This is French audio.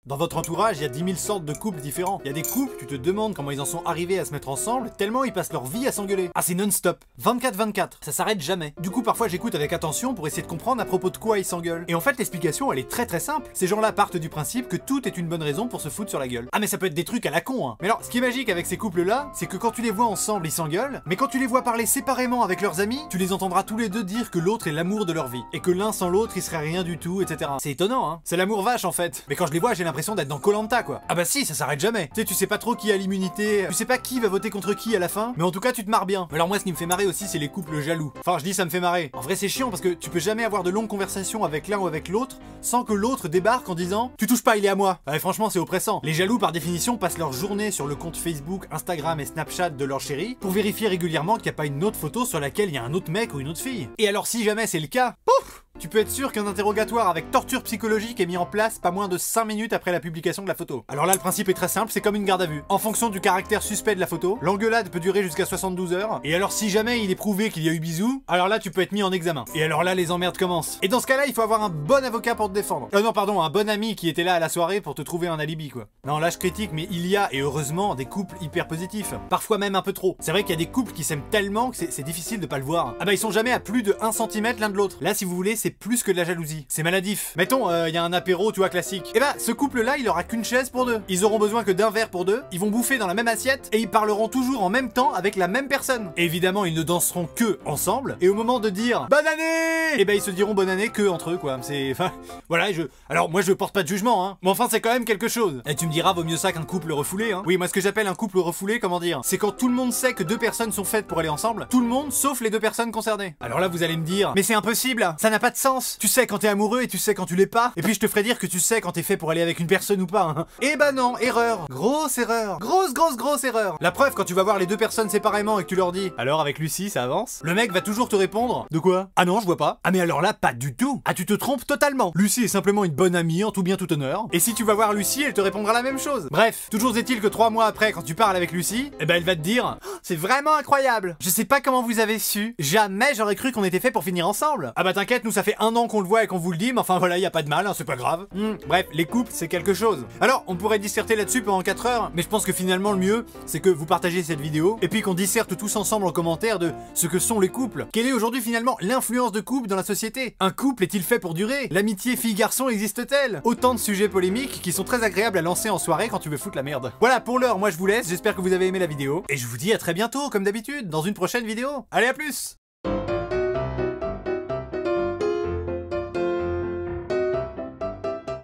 Dans votre entourage, il y a 10 000 sortes de couples différents. Il y a des couples, tu te demandes comment ils en sont arrivés à se mettre ensemble, tellement ils passent leur vie à s'engueuler. Ah, c'est non-stop. 24-24. Ça s'arrête jamais. Du coup, parfois, j'écoute avec attention pour essayer de comprendre à propos de quoi ils s'engueulent. Et en fait, l'explication, elle est très simple. Ces gens-là partent du principe que tout est une bonne raison pour se foutre sur la gueule. Ah, mais ça peut être des trucs à la con, hein. Mais alors, ce qui est magique avec ces couples-là, c'est que quand tu les vois ensemble, ils s'engueulent, mais quand tu les vois parler séparément avec leurs amis, tu les entendras tous les deux dire que l'autre est l'amour de leur vie. Et que l'un sans l'autre, il serait rien du tout, etc. C'est étonnant, hein. C'est l'amour vache, en fait. Mais quand je les vois, j'ai l'impression d'être dans Koh-Lanta, quoi. Ah bah si, ça s'arrête jamais. Tu sais pas trop qui a l'immunité, tu sais pas qui va voter contre qui à la fin, mais en tout cas, tu te marres bien. Mais alors moi, ce qui me fait marrer aussi, c'est les couples jaloux. Enfin, je dis ça me fait marrer. En vrai, c'est chiant parce que tu peux jamais avoir de longues conversations avec l'un ou avec l'autre sans que l'autre débarque en disant « Tu touches pas, il est à moi ». Ouais, franchement, c'est oppressant. Les jaloux, par définition, passent leur journée sur le compte Facebook, Instagram et Snapchat de leur chérie pour vérifier régulièrement qu'il n'y a pas une autre photo sur laquelle il y a un autre mec ou une autre fille. Et alors, si jamais c'est le cas, pouf, tu peux être sûr qu'un interrogatoire avec torture psychologique est mis en place pas moins de 5 minutes après la publication de la photo. Alors là, le principe est très simple, c'est comme une garde à vue. En fonction du caractère suspect de la photo, l'engueulade peut durer jusqu'à 72 heures. Et alors si jamais il est prouvé qu'il y a eu bisous, alors là tu peux être mis en examen. Et alors là les emmerdes commencent. Et dans ce cas-là, il faut avoir un bon avocat pour te défendre. Non pardon, un bon ami qui était là à la soirée pour te trouver un alibi quoi. Non là je critique, mais il y a, et heureusement, des couples hyper positifs. Parfois même un peu trop. C'est vrai qu'il y a des couples qui s'aiment tellement que c'est difficile de pas le voir. Ah bah ils sont jamais à plus de 1 cm l'un de l'autre. Là si vous voulez, c'est plus que de la jalousie. C'est maladif. Mettons, il y a un apéro, tu vois, classique. Et bah, ce couple-là, il aura qu'une chaise pour deux. Ils auront besoin que d'un verre pour deux. Ils vont bouffer dans la même assiette et ils parleront toujours en même temps avec la même personne. Et évidemment, ils ne danseront que ensemble. Et au moment de dire bonne année, et bah, ils se diront bonne année que entre eux, quoi. C'est, enfin, voilà. Alors, moi, je porte pas de jugement, hein. Mais enfin, c'est quand même quelque chose. Et tu me diras, vaut mieux ça qu'un couple refoulé, hein. Oui, moi, ce que j'appelle un couple refoulé, comment dire, c'est quand tout le monde sait que deux personnes sont faites pour aller ensemble. Tout le monde, sauf les deux personnes concernées. Alors là, vous allez me dire, mais c'est impossible. Ça n'a pas de sens. Tu sais quand t'es amoureux et tu sais quand tu l'es pas. Et puis je te ferai dire que tu sais quand t'es fait pour aller avec une personne ou pas, hein. Eh bah non, erreur. Grosse erreur. Grosse erreur. La preuve, quand tu vas voir les deux personnes séparément et que tu leur dis alors avec Lucie ça avance, le mec va toujours te répondre de quoi? Ah non, je vois pas. Ah mais alors là, pas du tout. Ah tu te trompes totalement. Lucie est simplement une bonne amie en tout bien tout honneur. Et si tu vas voir Lucie, elle te répondra la même chose. Bref, toujours est-il que 3 mois après, quand tu parles avec Lucie, eh ben elle va te dire oh, c'est vraiment incroyable. Je sais pas comment vous avez su. Jamais j'aurais cru qu'on était fait pour finir ensemble. Ah bah t'inquiète, nous ça fait 1 an qu'on le voit et qu'on vous le dit, mais enfin voilà, y a pas de mal, hein, c'est pas grave. Bref, les couples, c'est quelque chose. Alors, on pourrait disserter là-dessus pendant 4 heures, mais je pense que finalement le mieux, c'est que vous partagez cette vidéo, et puis qu'on disserte tous ensemble en commentaire de ce que sont les couples. Quelle est aujourd'hui finalement l'influence de couple dans la société? Un couple est-il fait pour durer? L'amitié fille-garçon existe-t-elle? Autant de sujets polémiques qui sont très agréables à lancer en soirée quand tu veux foutre la merde. Voilà, pour l'heure, moi je vous laisse, j'espère que vous avez aimé la vidéo, et je vous dis à très bientôt, comme d'habitude, dans une prochaine vidéo. Allez, à plus!